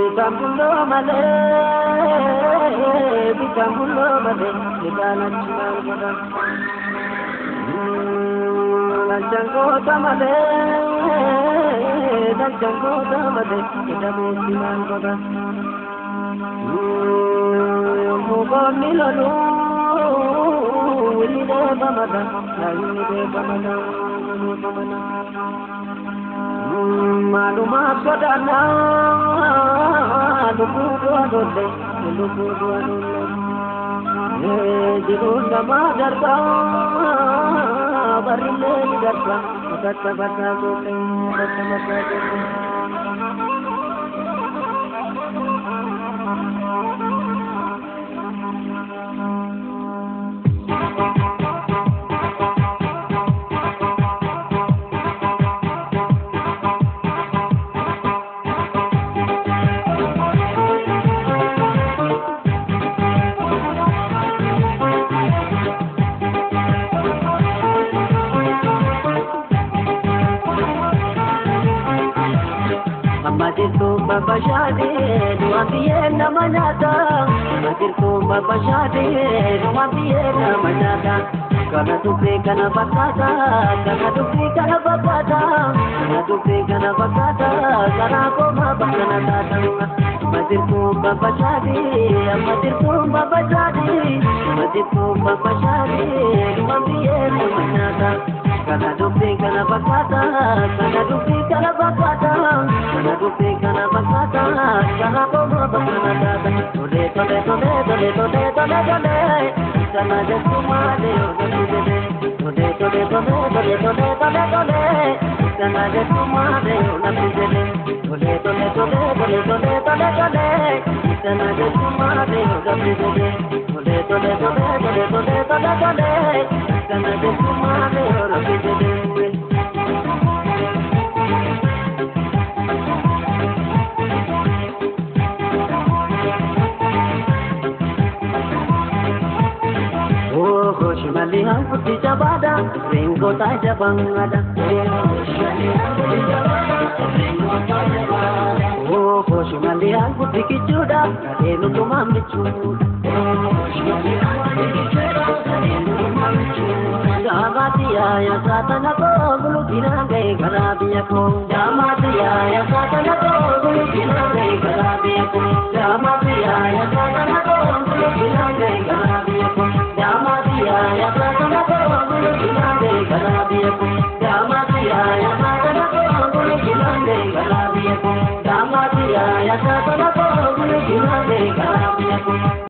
Bitambulo male, bitambulo male, ligana chimangada. Lanjango tamale, lanjango tamale, idame chimangada. Mugo milano, ilide bamada, ilide bamada, bamada. Maluma sodana, lupudu adole, lupudu adole. Jirunda madarba, barile darba, kata kata dole, kata kata dole. Madirku baba shadi, duabiye na manata. Madirku baba shadi, duabiye na manata. Kana dupe kana bakata, kana dupe kana bakata, kana dupe kana bakata, kana koma bakana tata. Madirku baba shadi, madirku baba shadi, madirku baba shadi, duabiye na manata. Kana dupe kana bakata, kana dupe kana bakata. Kana dupe kana bakata, kana koma bakana tata. Tole tole tole tole tole tole tole, kana jasuma de tole tole tole tole tole tole tole tole, kana jasuma de tole tole tole tole tole tole tole, kana jasuma de tole tole tole tole tole tole tole, kana jasuma de tole. Malihan putih jabada, ringko tak jabang ada. Oh, kos malihan putih kicuda, kadenu kumam bicu. Jamatia ya satana ko, bulu kinagai karabiya ko. Jamatia ya satana ko, bulu kinagai karabiya ko. Jamatia ya satana ko, bulu kinagai karabiya ko. Jamatia ya satana ko, bulu kinagai karabiya ko. Jamatia ya satana ko, bulu kinagai karabiya ko. Jamatia ya satana ko, bulu kinagai karabiya ko.